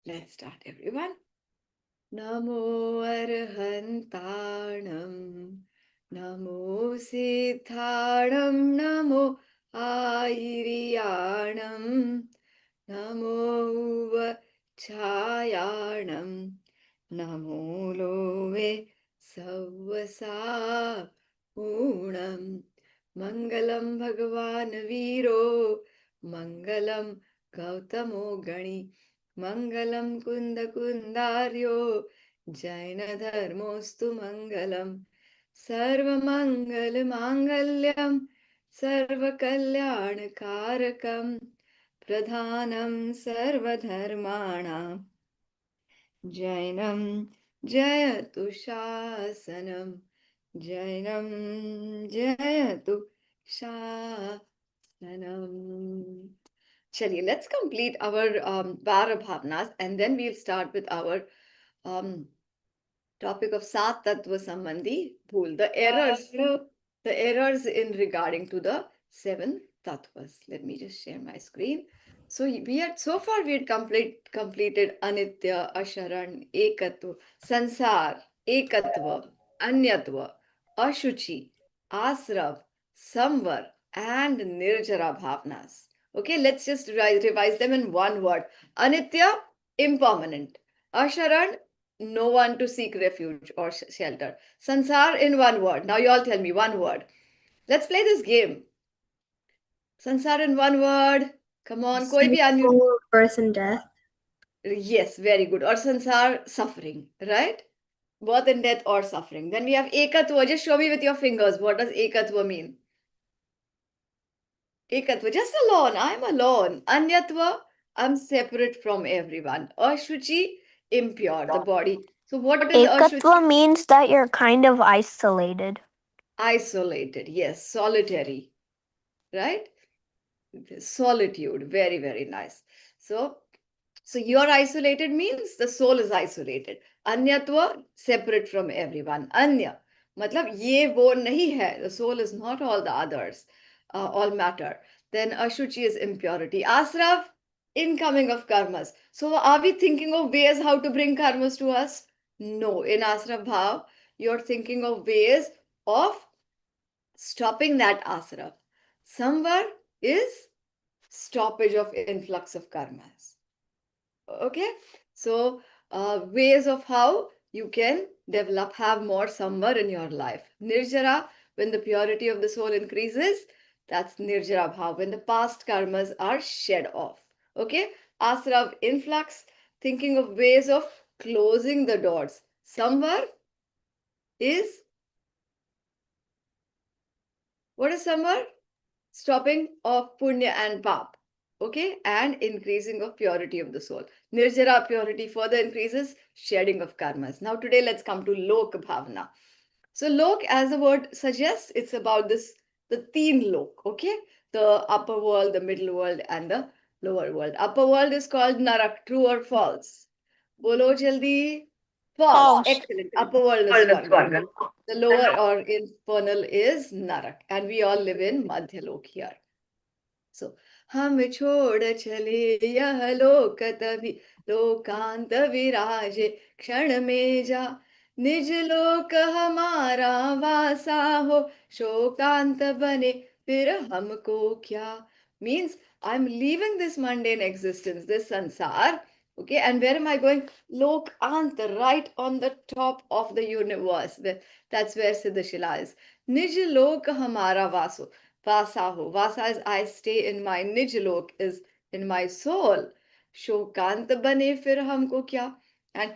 Let's start, everyone. Namo Arhantanam, Namo Siddhanam, Namo Airiyanam, Namo Chayanam, Namo Love Savasa Unam, Mangalam Bhagavan Viro, Mangalam Gautamo Gani. Mangalam Kunda Kundaryo Jaina Dharmostu Mangalam Sarva Mangal Mangalyam Sarva Kalyana Karakam Pradhanam Sarva Dharmanam Jainam Jayatu Shasanam Jainam Jayatu Shasanam. Chaliye, let's complete our Vara Bhavnas and then we'll start with our um, topic of Sat Tattva Sambandhi Bhool, the errors in regarding to the seven tattvas. Let me just share my screen. So we had completed Anitya, Asharan, Ekatva, Sansar, Ekatva, Anyatva, Ashuchi, Asrav, Samvar, and Nirjara Bhavnas. Okay, let's just revise them in one word. Anitya, impermanent. Asharan, no one to seek refuge or shelter. Sansar in one word. Now you all tell me one word. Let's play this game. Sansar in one word. Come on, koi bhi unmute. Cycle of birth and death. Yes, very good. Or sansar, suffering, right? Birth and death or suffering. Then we have ekatva. Just show me with your fingers. What does ekatva mean? Ekatva, just alone. I'm alone. Anyatva, I'm separate from everyone. Ashuchi, impure, the body. So what is Ekatva ashuchi? means that you're kind of isolated. Isolated, yes, solitary, right? Solitude, very, very nice. So you're isolated means the soul is isolated. Anyatva, separate from everyone. Anya, matlab ye wo nahi hai. The soul is not all the others, all matter. Then ashuchi is impurity. Asrav, incoming of karmas. So are we thinking of ways how to bring karmas to us? No, in asrav bhav, you're thinking of ways of stopping that asra. Samvar is stoppage of influx of karmas. Okay, so ways of how you can develop, have more samvar in your life. Nirjara, when the purity of the soul increases, that's nirjara bhav, when the past karmas are shed off. Okay, asra influx, thinking of ways of closing the doors. Samvar is, what is samvar? Stopping of punya and pap, okay, and increasing of purity of the soul. Nirjara, purity further increases, shedding of karmas. Now today let's come to lok bhavana. So lok, as the word suggests, it's about this, the teen lok, okay, the upper world, the middle world, and the lower world. Upper world is called narak. True or false? Bolo jaldi. False. False. Excellent. Upper world is swarga. The lower or infernal is narak, and we all live in madhyalok here. So, हम छोड़ चले यह लोक तभी लोकांत विराजे क्षण में जा निज लोक हमारा वासा हो शोकांत बने फिर हमको क्या. Means I'm leaving this mundane existence, this sansar, okay, and where am I going? Lokant, right on the top of the universe. That's where Siddhashila is. Nij lok hamara vaso. Vasaho. Vasa is I stay in my nijlok, is in my soul. Shokant bane fir humko kya? And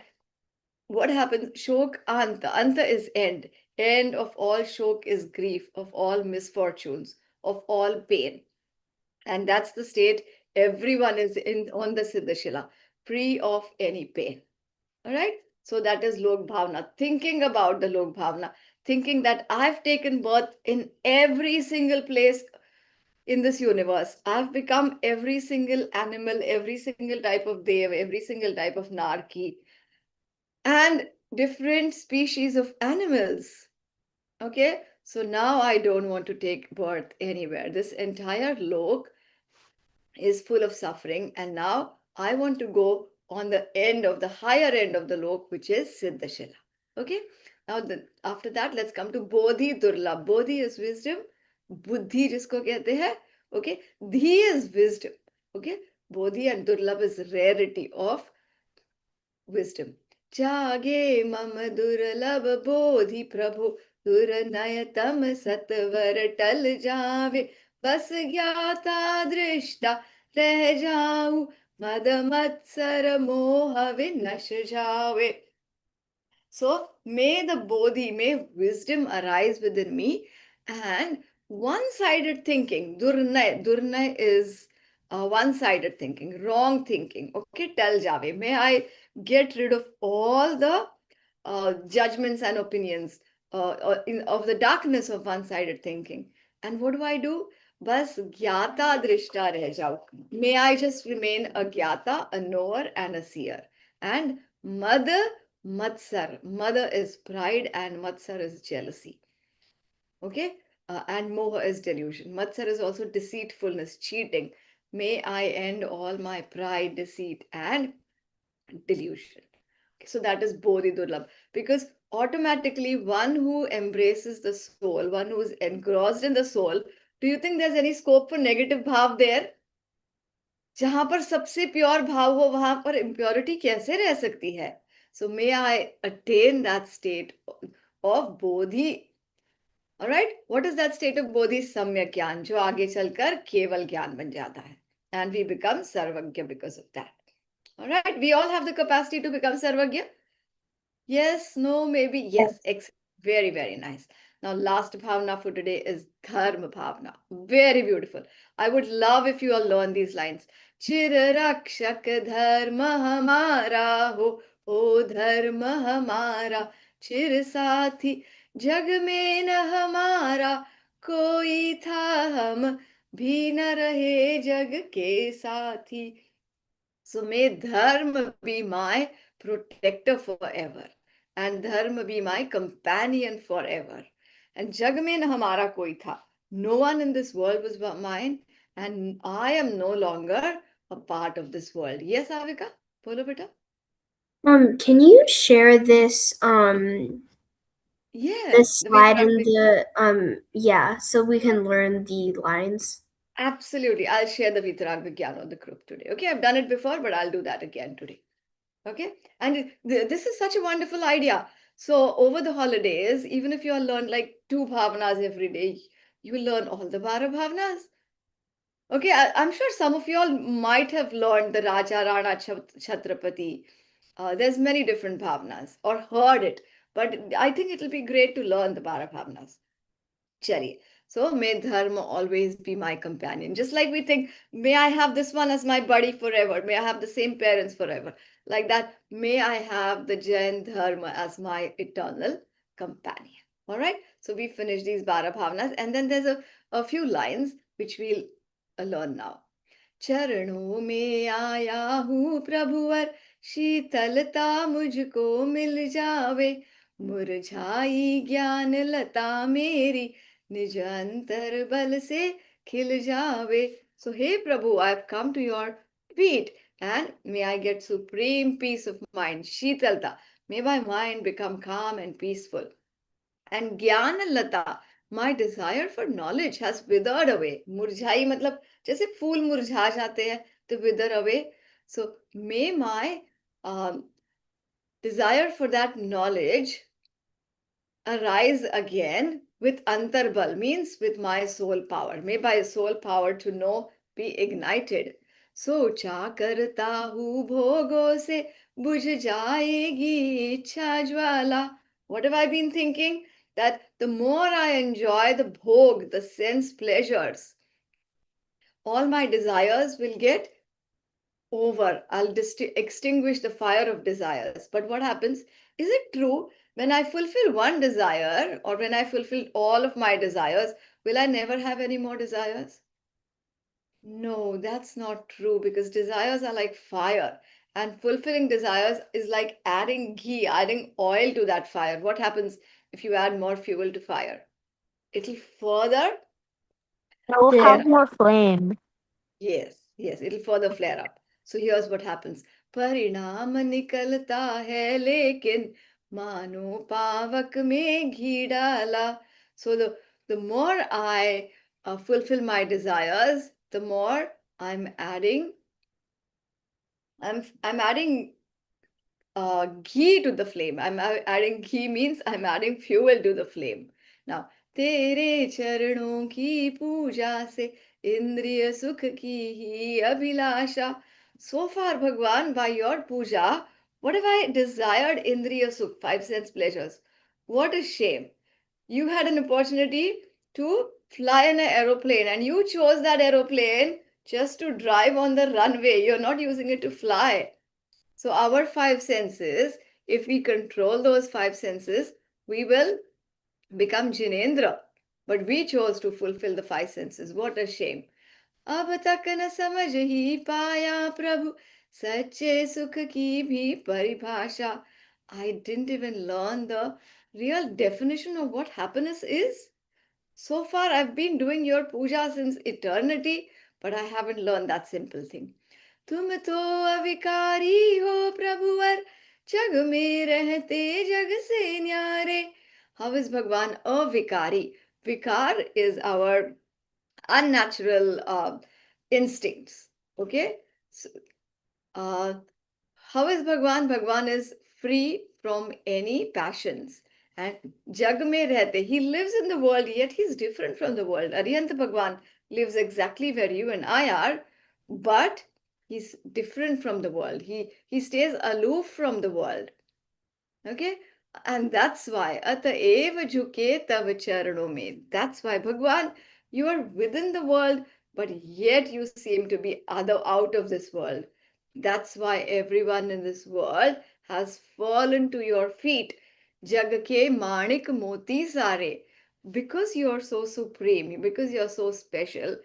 what happens? Shok anta. Anta is end. End of all shok is grief, of all misfortunes, of all pain. And that's the state everyone is in on the Siddhashila, free of any pain. All right. So that is Lok Bhavna. Thinking about the Lok Bhavna, thinking that I've taken birth in every single place in this universe. I've become every single animal, every single type of dev, every single type of narki, and different species of animals. Okay, so now I don't want to take birth anywhere. This entire lok is full of suffering, and now I want to go on the end of the higher end of the lok, which is Siddhashila. Okay. Now, after that, let's come to Bodhi Durlabh. Bodhi is wisdom. Buddhi jisko kehte hai. Okay. Dhi is wisdom. Okay. Bodhi and Durlabh is rarity of wisdom. जागे मम दुर्लभ बोधि प्रभु दुर्नयतम सत्वर टल जावे बस ज्ञाता दृष्टा रह जाऊं मद मत्सर मोह विनश जावे. So may the Bodhi, may wisdom arise within me, and one-sided thinking, Durnay is one-sided thinking, wrong thinking. Okay, tell Jave, may I get rid of all the judgments and opinions of the darkness of one-sided thinking. And what do? Bas gyata drishta reh jao. May I just remain a gyata, a knower, and a seer. And mad Matsar. Mother is pride and Matsar is jealousy. Okay? And Moha is delusion. Matsar is also deceitfulness, cheating. May I end all my pride, deceit, and delusion. Okay, so that is Bodhi Durlabh. Because automatically, one who embraces the soul, one who is engrossed in the soul, do you think there's any scope for negative bhav there? जहां पर सबसे pure भाव हो वहां पर impurity कैसे रह सकती है? So may I attain that state of bodhi. Alright, what is that state of bodhi? सम्यक ज्ञान, जो आगे चलकर केवल ज्ञान बन जाता है. एंड वी बिकम सर्वज्ञ because of that. Alright, we all have the capacity to become सर्वज्ञ. Yes, no, maybe. Yes, excellent. Very, very nice. Now, last bhavna for today is dharma bhavna. Very beautiful. I would love if you all learn these lines. Chir rakshak dharma hamara ho dharma hamara. Chir sathi jag mein na hamara koi tha hum bhi na rahe jag ke sathi. So may dharma be my protector forever, and dharma be my companion forever. And jag mein na hamara koi tha. No one in this world was mine, and I am no longer a part of this world. Yes, Avika? Bolo beta. Can you share this Yes, the slide in Vitrag. the yeah, so we can learn the lines? Absolutely. I'll share the Vitrag Vigyan on the group today. Okay, I've done it before, but I'll do that again today. Okay, and this is such a wonderful idea. So over the holidays, even if you all learn like 2 bhavanas every day, you will learn all the 12 bhavanas. Okay, I'm sure some of you all might have learned the Raja Rana Chhatrapati. There's many different bhavanas or heard it, but I think it'll be great to learn the 12 bhavanas. Chari. So may dharma always be my companion. Just like we think, may I have this one as my buddy forever. May I have the same parents forever. Like that, may I have the Jain dharma as my eternal companion. All right. So we finish these Bara Bhavanas, and then there's a few lines which we'll learn now. चरणों में आया हूँ प्रभुवर शीतलता मुझको मिल जावे मुरझाई ज्ञान लता मेरी निज अंतर बल से खिल जावे. So hey Prabhu, I've come to your feet and may I get supreme peace of mind. Shitalta, may my mind become calm and peaceful. And Gyan Lata, my desire for knowledge has withered away. Murjhai matlab जैसे फूल मुरझा जाते हैं तो wither away. So may my desire for that knowledge arise again with antarbal, means with my soul power. May my soul power to know be ignited. सोचा करता हूँ भोगों से बुझ जाएगी इच्छा ज्वाला. What have I been thinking? That the more I enjoy the bhog, the sense pleasures, all my desires will get over. I'll extinguish the fire of desires. But what happens? Is it true when I fulfill one desire or when I fulfill all of my desires, will I never have any more desires? No, that's not true because desires are like fire and fulfilling desires is like adding ghee, adding oil to that fire. What happens if you add more fuel to fire? It'll further It will flare have up. more flame. Yes, it'll further flare up. So here's what happens. परिणाम निकलता है लेकिन मानो पावक में घी डाला. So the more I fulfill my desires, the more I'm adding I'm adding ghee to the flame. Adding ghee means I'm adding fuel to the flame. Now, तेरे चरणों की पूजा से इंद्रिय सुख की ही अभिलाषा. So far, Bhagwan, by your puja, what have I desired? Indriya sukh, five sense pleasures. What a shame. You had an opportunity to fly in an aeroplane and you chose that aeroplane just to drive on the runway. You're not using it to fly. So, our five senses, if we control those five senses, we will become Jinendra. But we chose to fulfill the five senses. What a shame. अब तक न समझ ही पाया प्रभु सच्चे सुख की भी परिभाषा. I didn't even learn the real definition of what happiness is. So far, I've been doing your puja since eternity, but I haven't learned that simple thing. तुम तो अविकारी हो प्रभुवर जग में रहते जग से न्यारे. How is Bhagwan avikari? Vikar is our unnatural instincts. Okay? So, uh, how is Bhagwan? Bhagwan is free from any passions. And jag mein rehte, he lives in the world, yet he's different from the world. Arihant Bhagwan lives exactly where you and I are, but he's different from the world. He stays aloof from the world. Okay? And that's why Ataev Jhuke Tav Charano mein. That's why Bhagwan, you are within the world, but yet you seem to be other out of this world. That's why everyone in this world has fallen to your feet. Jag ke manik moti sare. Because you are so supreme, because you are so special,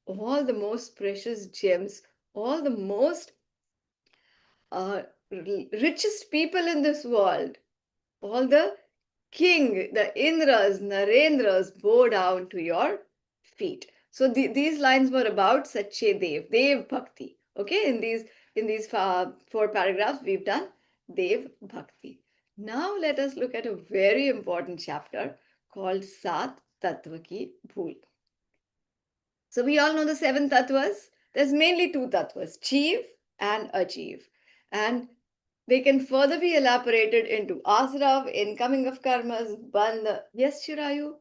all the most precious gems, all the most richest people in this world, all the king, the Indras, Narendras bow down to your feet. So these lines were about Sache Dev Bhakti. Okay, in these four paragraphs we've done Dev Bhakti. Now let us look at a very important chapter called Sat Tattva Ki Bhool. So we all know the seven tattvas. There's mainly two tattvas, Jeev and Ajeev. And they can further be elaborated into Asrav, incoming of karmas, Bandha. Yes, Shirayu?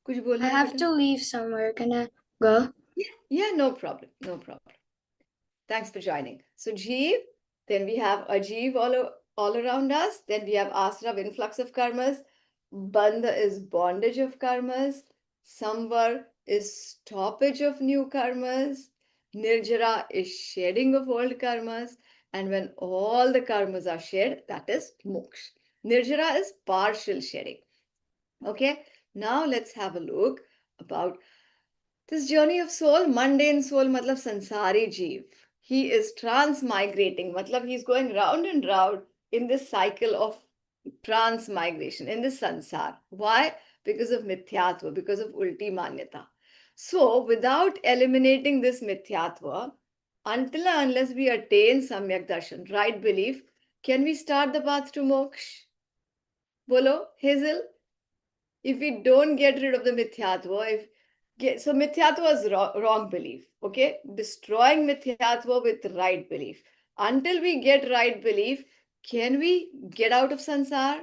Kuch bolna I hai have beta? to leave somewhere. Can I go? Yeah, no problem. No problem. Thanks for joining. So Jeev, then we have Ajeev all around us. Then we have Asrav, influx of karmas. Bandha is bondage of karmas. Samvar is stoppage of new karmas. Nirjara is shedding of old karmas. And when all the karmas are shed, that is moksha. Nirjara is partial shedding. Okay, now let's have a look about this journey of soul. Mundane soul matlab sansari jeev. He is transmigrating, matlab he's going round and round in this cycle of transmigration, in this sansar. Why? Because of mithyatva, because of ulti manyata. So, without eliminating this mithyatva, until and unless we attain samyak darshan, right belief, can we start the path to moksha? Bolo, Hazel? If we don't get rid of the mithyatva, so mithyatva is wrong belief, okay? Destroying mithyatva with right belief. Until we get right belief, can we get out of sansar?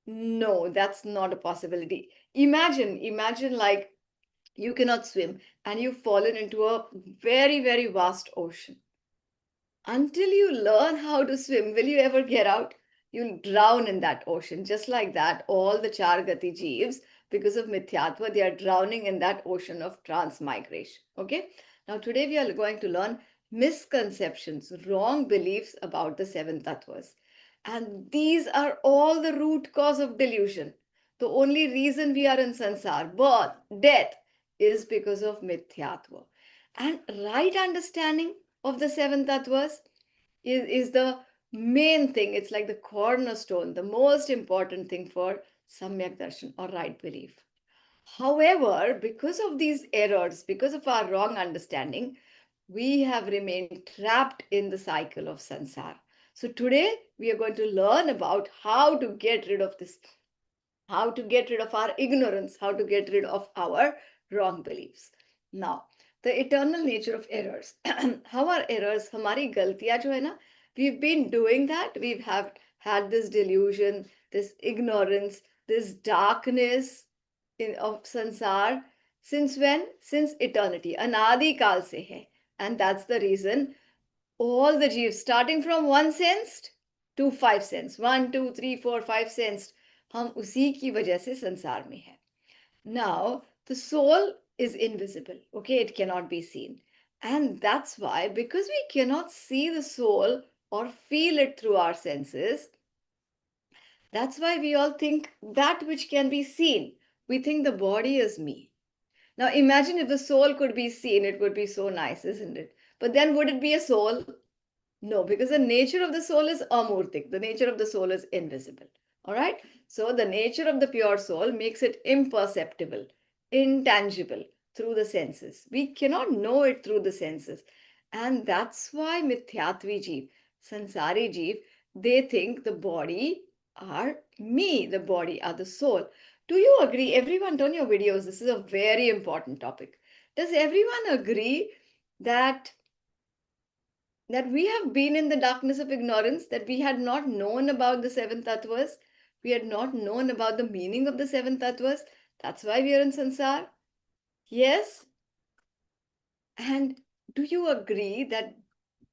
No, that's not a possibility. Imagine like you cannot swim and you've fallen into a very, very vast ocean. Until you learn how to swim, will you ever get out? You'll drown in that ocean. Just like that, all the Chargati jeeves, because of Mithyatva, they are drowning in that ocean of transmigration. Okay? Now, today we are going to learn misconceptions, wrong beliefs about the seven tattvas. And these are all the root cause of delusion. The only reason we are in sansar, birth, death, is because of Mithyatva. And right understanding of the seven tattvas is the main thing. It's like the cornerstone, the most important thing for samyak darshan or right belief. However, because of these errors, because of our wrong understanding, we have remained trapped in the cycle of sansar. So today we are going to learn about how to get rid of this, how to get rid of our ignorance, how to get rid of our wrong beliefs. Now, the eternal nature of errors. How are errors? Hamari galtiyan jo hai na, we've been doing that. We've have had this delusion, this ignorance, this darkness of sansar. Since when? Since eternity. Anadi kal se hai. And that's the reason all the jeeves, starting from 1 cent to 5 cents, 1, 2, 3, 4, 5 cents, हम उसी की वजह से संसार में हैं. Now, the soul is invisible, okay? It cannot be seen. And that's why, because we cannot see the soul or feel it through our senses, that's why we all think that which can be seen. We think the body is me. Now, imagine if the soul could be seen, it would be so nice, isn't it? But then would it be a soul? No, because the nature of the soul is amurtik. The nature of the soul is invisible. All right. So the nature of the pure soul makes it imperceptible, intangible through the senses. We cannot know it through the senses. And that's why mithyatvi jeev, sansari jeev, they think the body are me, the body are the soul. Do you agree? Everyone, turn your videos. This is a very important topic. Does everyone agree that we have been in the darkness of ignorance, that we had not known about the seven tattvas, we had not known about the meaning of the seven tattvas? That's why we are in sansar. Yes. And do you agree that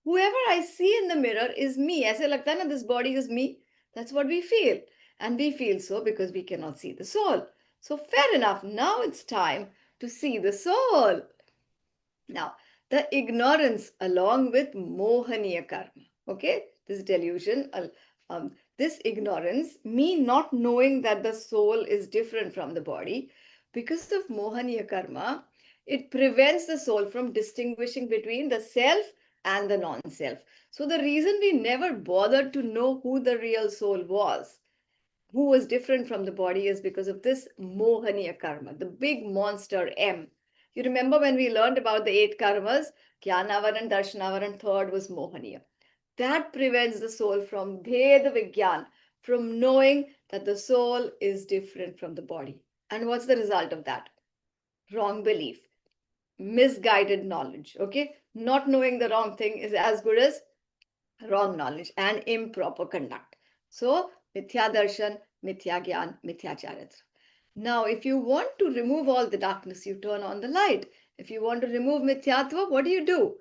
whoever I see in the mirror is me? Aise lagta hai na, this body is me. That's what we feel. And we feel so because we cannot see the soul. So fair enough. Now it's time to see the soul. Now, the ignorance along with mohaniya karma, okay, this delusion, this ignorance, me not knowing that the soul is different from the body, because of mohaniya karma, it prevents the soul from distinguishing between the self and the non-self. So the reason we never bothered to know who the real soul was, who was different from the body, is because of this mohaniya karma, the big monster M. You remember when we learned about the 8 karmas, Jnanavaran, Darshanavaran, third was mohaniya. That prevents the soul from Bhed Vigyan, from knowing that the soul is different from the body. And what's the result of that? Wrong belief, misguided knowledge. Okay, not knowing the wrong thing is as good as wrong knowledge and improper conduct. So, mithya darshan, mithya gyan, mithya charitra. Now, if you want to remove all the darkness, you turn on the light. If you want to remove mithyatva, what do?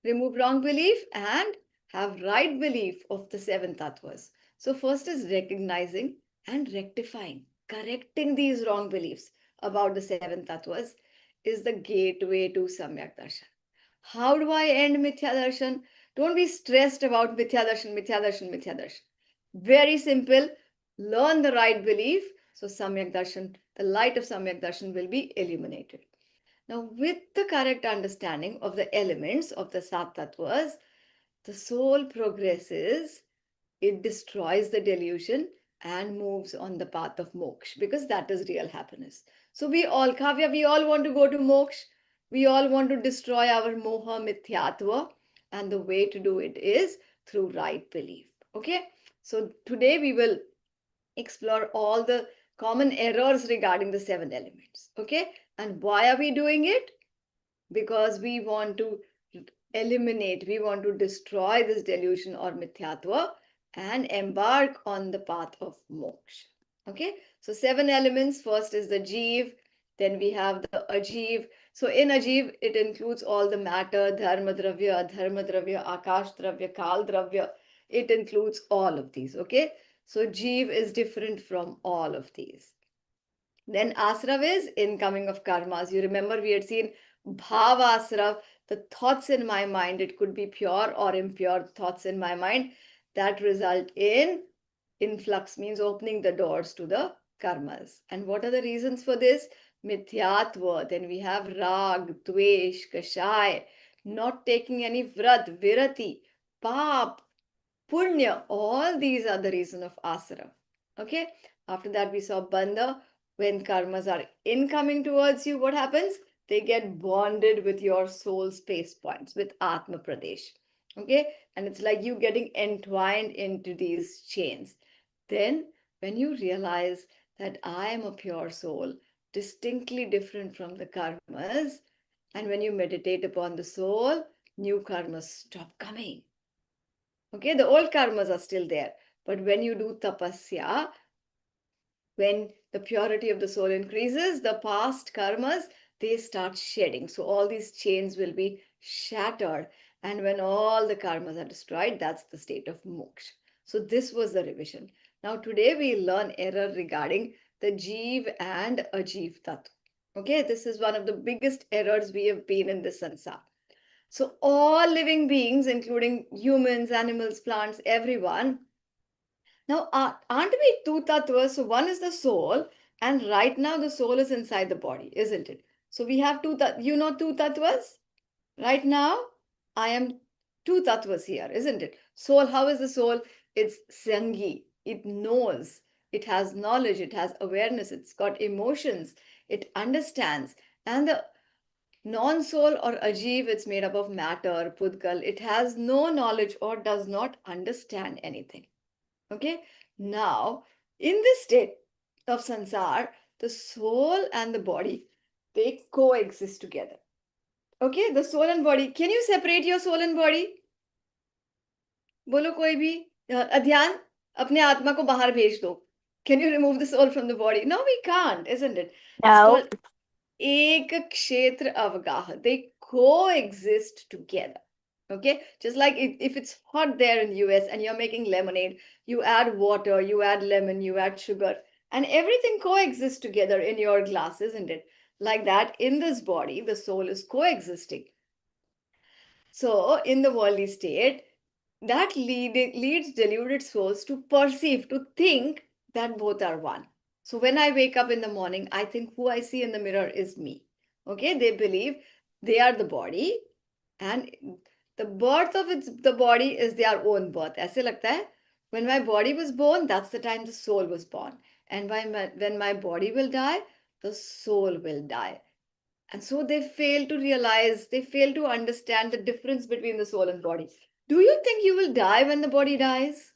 Remove wrong belief and have right belief of the seven tattvas. So, first is recognizing and rectifying, correcting these wrong beliefs about the seven tattvas is the gateway to Samyak Darshan. How do I end Mithya Darshan? Don't be stressed about Mithya Darshan, Mithya Darshan, Mithya Darshan. Very simple. Learn the right belief. So Samyak Darshan, the light of Samyak Darshan will be illuminated. Now, with the correct understanding of the elements of the Sat Tattvas, the soul progresses, it destroys the delusion and moves on the path of moksha, because that is real happiness. So we all, Kavya, we all want to go to moksha. We all want to destroy our moha mithyatva, and the way to do it is through right belief. Okay, so today we will explore all the common errors regarding the seven elements. Okay, and why are we doing it? Because we want to eliminate, we want to destroy this delusion or mithyatva and embark on the path of moksha. Okay, so seven elements. First is the jeev, then we have the ajeev. So in ajeev, it includes all the matter, dharma dravya, adharma dravya, akash dravya, kal dravya. It includes all of these. Okay, so jeev is different from all of these. Then asrav is incoming of karmas. You remember we had seen bhav asrav, the thoughts in my mind. It could be pure or impure thoughts in my mind that result in influx, means opening the doors to the karmas. And what are the reasons for this? Mithyatva. Then we have rag, dvesh, kashay, not taking any vrat, virati, pap, punya. All these are the reason of asrav. Okay. After that, we saw bandha. When karmas are incoming towards you, what happens? they get bonded with your soul space points, with Atma Pradesh. Okay? And it's like you getting entwined into these chains. Then, when you realize that I am a pure soul, distinctly different from the karmas, and when you meditate upon the soul, new karmas stop coming. Okay, the old karmas are still there. But when you do tapasya, when the purity of the soul increases, the past karmas, they start shedding. So all these chains will be shattered. And when all the karmas are destroyed, that's the state of moksha. So this was the revision. Now today we learn error regarding the Jeev and Ajeev Tattva. Okay, this is one of the biggest errors we have been in this sansar. So all living beings, including humans, animals, plants, everyone. Now, aren't we two tattvas? So one is the soul, and right now the soul is inside the body, isn't it? So we have two tattvas? Right now, I am two tattvas here, isn't it? Soul, how is the soul? It's sangi. It knows. It has knowledge. It has awareness. It's got emotions. It understands. And the non-soul or ajiv, it's made up of matter, pudgal. It has no knowledge or does not understand anything. Okay. Now, in this state of sansar, the soul and the body, they coexist together. Okay. The soul and body. Can you separate your soul and body? बोलो कोई भी ध्यान अपने आत्मा को बाहर भेज दो. Can you remove the soul from the body? No, we can't, isn't it? It's No. called ek kshetra avgaha. They coexist together. Okay, just like if it's hot there in US and you're making lemonade, you add water, you add lemon, you add sugar, and everything coexists together in your glass, isn't it? Like that, in this body, the soul is coexisting. So, in the worldly state, that leads deluded souls to perceive, to think that both are one. So, when I wake up in the morning, I think who I see in the mirror is me. Okay, they believe they are the body, and the birth of the body is their own birth. ऐसे लगता है when my body was born, that's the time the soul was born, and when my body will die, the soul will die. And so they fail to realize, they fail to understand the difference between the soul and body. Do you think you will die when the body dies?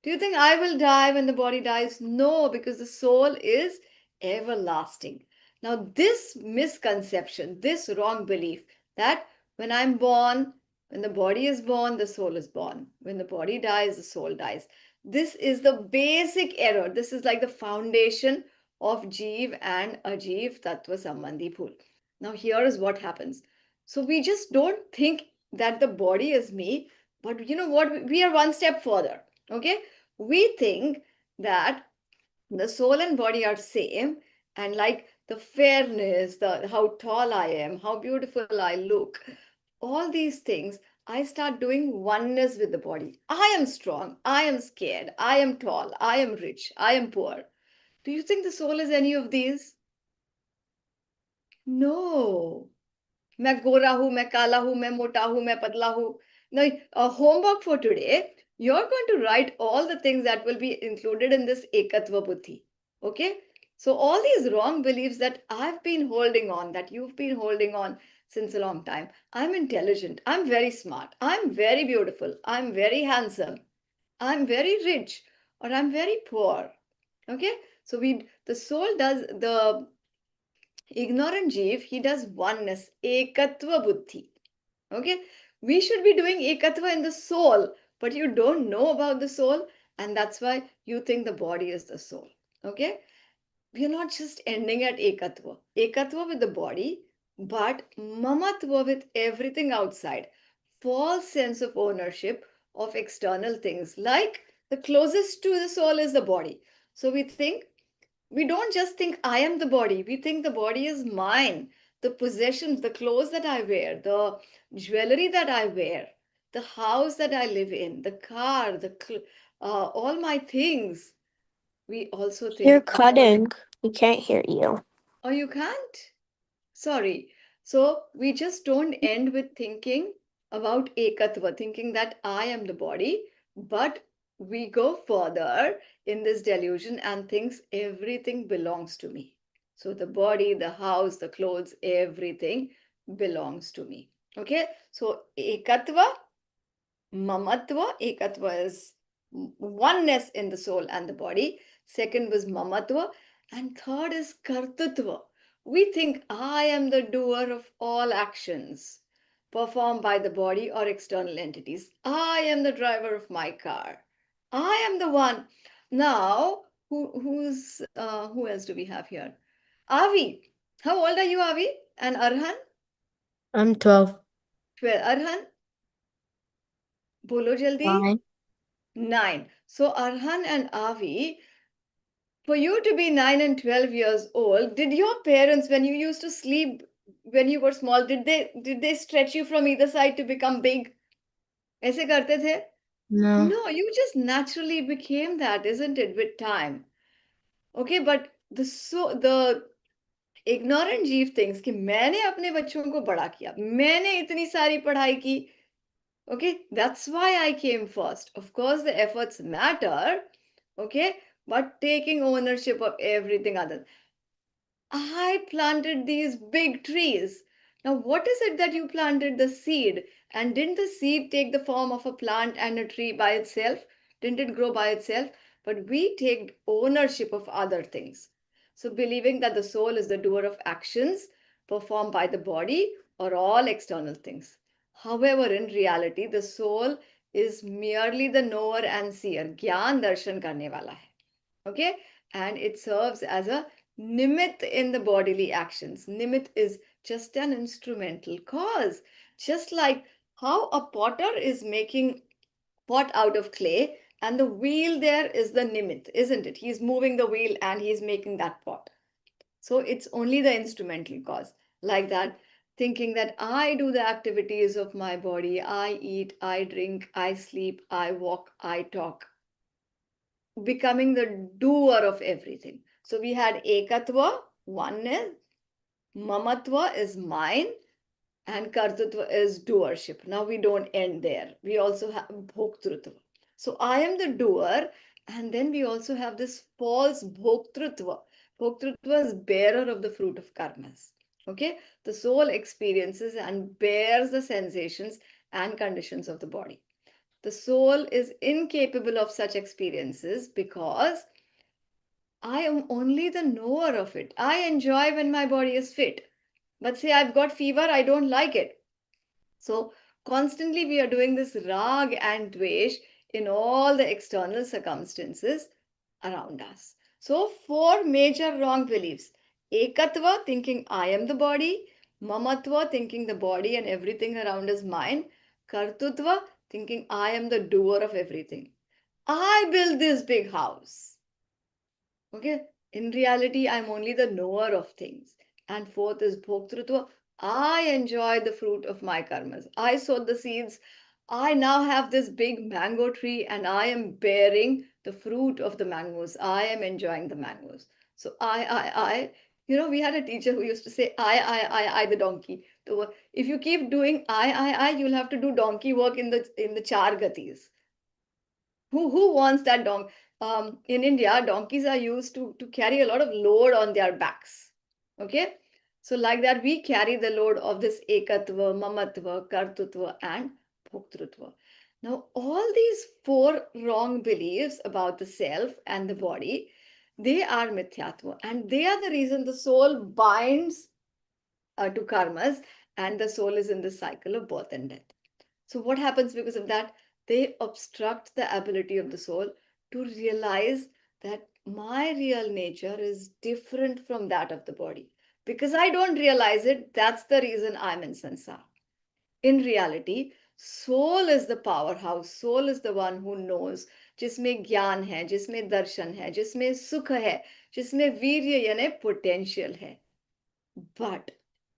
Do you think I will die when the body dies? No, because the soul is everlasting. Now, this misconception, this wrong belief that when I'm born, when the body is born, the soul is born. When the body dies, the soul dies. This is the basic error. This is like the foundation of Jeev and Ajeev Tattva Sambandhi Bhool. Now, here is what happens. So, we just don't think that the body is me, but you know what? We are one step further. Okay, we think that the soul and body are same, and like the fairness, the how tall I am, how beautiful I look, all these things, I start doing oneness with the body. I am strong, I am scared, I am tall, I am rich, I am poor. Do you think the soul is any of these? No. मैं गोरा हूं, मैं काला हूं, मैं मोटा हूं, मैं पतला हूं. Now, homework for today, you're going to write all the things that will be included in this ekatva buddhi. Okay? So all these wrong beliefs that I've been holding on, that you've been holding on since a long time. I'm intelligent. I'm very smart. I'm very beautiful. I'm very handsome. I'm very rich, or I'm very poor. Okay? So the soul does the ignorant jeev, he does oneness, ekatva buddhi. Okay, we should be doing ekatva in the soul, but you don't know about the soul, and that's why you think the body is the soul. Okay, we are not just ending at ekatva with the body, but mamatva with everything outside. False sense of ownership of external things, like the closest to the soul is the body. So we don't just think I am the body, we think the body is mine. The possessions, the clothes that I wear, the jewelry that I wear, the house that I live in, the car, all my things. We also You're think, cutting. We can't hear you. oh, you can't? Sorry. So we just don't end with thinking about ekatva, thinking that I am the body, but we go further in this delusion and thinks everything belongs to me. So the body, the house, the clothes, everything belongs to me. Okay, so ekatva, mamatva. Ekatva is oneness in the soul and the body. Second was mamatva. And third is kartatva. We think I am the doer of all actions performed by the body or external entities. I am the driver of my car. I am the one. Now, who else do we have here? Avi. How old are you, Avi? And Arhan? I'm 12. 12. Arhan? Bolo jaldi. 9. 9. So Arhan and Avi, for you to be 9 and 12 years old, did your parents, when you used to sleep when you were small, did they stretch you from either side to become big? ऐसे करते थे? No. No, you just naturally became that, isn't it, with time? Okay, but the ignorant जीव thinks कि मैंने अपने बच्चों को बड़ा किया, मैंने इतनी सारी पढ़ाई की. Okay, that's why I came first. Of course, the efforts matter. Okay, but taking ownership of everything other. I planted these big trees. Now, what is it that you planted the seed? And didn't the seed take the form of a plant and a tree by itself? Didn't it grow by itself? But we take ownership of other things. So, believing that the soul is the doer of actions performed by the body or all external things. However, in reality, the soul is merely the knower and seer. Gyan darshan karne wala hai. Okay, and it serves as a nimit in the bodily actions. Nimit is just an instrumental cause, just like how a potter is making pot out of clay, and the wheel there is the nimit, isn't it? He's moving the wheel and he's making that pot. So it's only the instrumental cause, like that, thinking that I do the activities of my body, I eat, I drink, I sleep, I walk, I talk, becoming the doer of everything. So we had ekatva, oneness, mamatva is mine, and kartatva is doership. Now we don't end there. We also have bhoktrutva. So I am the doer, and then we also have this false bhoktrutva. Bhoktrutva is bearer of the fruit of karmas. Okay, the soul experiences and bears the sensations and conditions of the body. The soul is incapable of such experiences because I am only the knower of it. I enjoy when my body is fit. But say I've got fever, I don't like it. So constantly we are doing this rag and dvesh in all the external circumstances around us. So four major wrong beliefs. Ekatva, thinking I am the body. Mamatva, thinking the body and everything around is mine. Kartutva, thinking I am the doer of everything. I built this big house. Okay, in reality, I'm only the knower of things. And fourth is bhoktrutva. I enjoy the fruit of my karmas. I sowed the seeds. I now have this big mango tree and I am bearing the fruit of the mangoes. I am enjoying the mangoes. So we had a teacher who used to say, I, the donkey. So if you keep doing you'll have to do donkey work in the char gatis. Who wants that donkey? In India, donkeys are used to carry a lot of load on their backs. Okay, so like that, we carry the load of this ekatva, mamatva, kartutva, and bhoktrutva. Now, all these four wrong beliefs about the self and the body, they are mithyatva, and they are the reason the soul binds to karmas, and the soul is in the cycle of birth and death. So, what happens because of that? They obstruct the ability of the soul to realize that my real nature is different from that of the body. Because I don't realize it, that's the reason I'm in sansar. In reality, soul is the powerhouse, soul is the one who knows जिसमें ज्ञान है, जिसमें दर्शन है, जिसमें सुख है, जिसमें वीर्य यानी potential है. But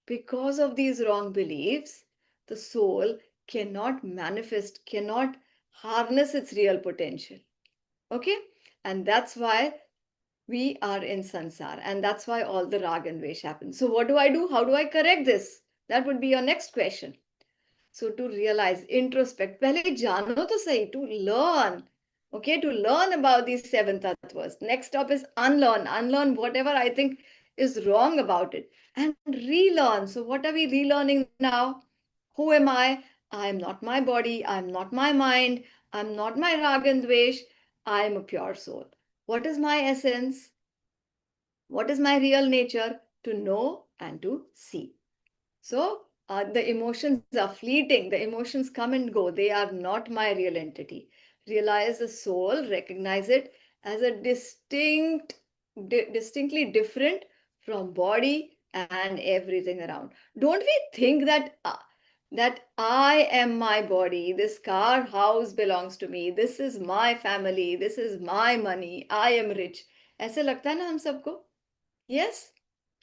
because of these wrong beliefs, the soul cannot manifest, cannot harness its real potential. Okay? And that's why we are in sansar. And that's why all the rag and vesh happen. So, what do I do? How do I correct this? That would be your next question. So, to realize, introspect, pehle jano to sahi, to learn. Okay, to learn about these seven tattvas. Next stop is unlearn. Unlearn whatever I think is wrong about it and relearn. So, what are we relearning now? Who am I? I am not my body. I am not my mind. I'm not my rag and dvesh. I am a pure soul. What is my essence? What is my real nature? To know and to see. So the emotions are fleeting. The emotions come and go. They are not my real entity. Realize the soul, recognize it as a distinctly different from body and everything around. Don't we think that I am my body, this car house belongs to me, this is my family, this is my money, I am rich. ऐसे लगता है ना हम सबको? Yes?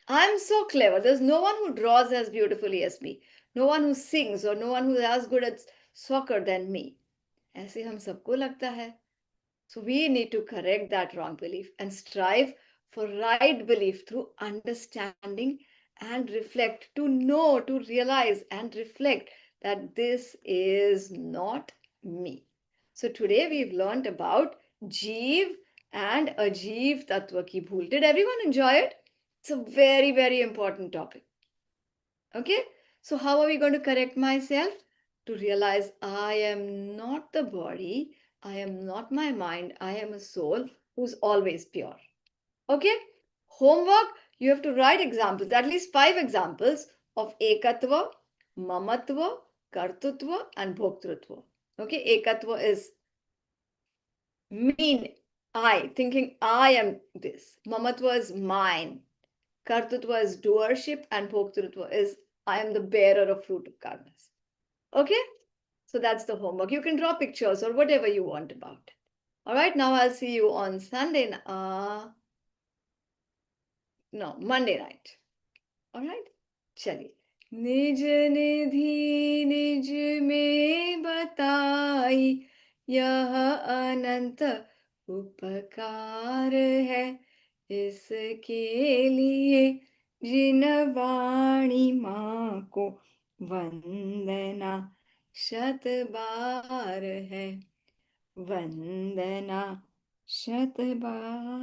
I'm so clever. There's no one who draws as beautifully as me. No one who sings or no one who is as good at soccer than me. ऐसे हम सबको लगता है. So we need to correct that wrong belief and strive for right belief through understanding and reflect, to know, to realize and reflect that this is not me. So today we've learned about Jeev and Ajeev Tattva ki bhool. Did everyone enjoy it? It's a very, very important topic. Okay, so how are we going to correct myself? To realize I am not the body, I am not my mind, I am a soul who's always pure. Okay, homework, you have to write examples, at least 5 examples of ekatva, mamatva, kartutva, and bhoktrutva. Okay, ekatva is mean, I, thinking I am this. Mamatva is mine. Kartutva is doership and bhoktrutva is I am the bearer of fruit of karmas. Okay? So that's the homework. You can draw pictures or whatever you want about it. All right, now I'll see you on Monday night. All right? चलिए. निज निधि निज में बताई यह अनंत उपकार है इसके लिए जिन वाणी माँ को वंदना शत बार है वंदना शत बार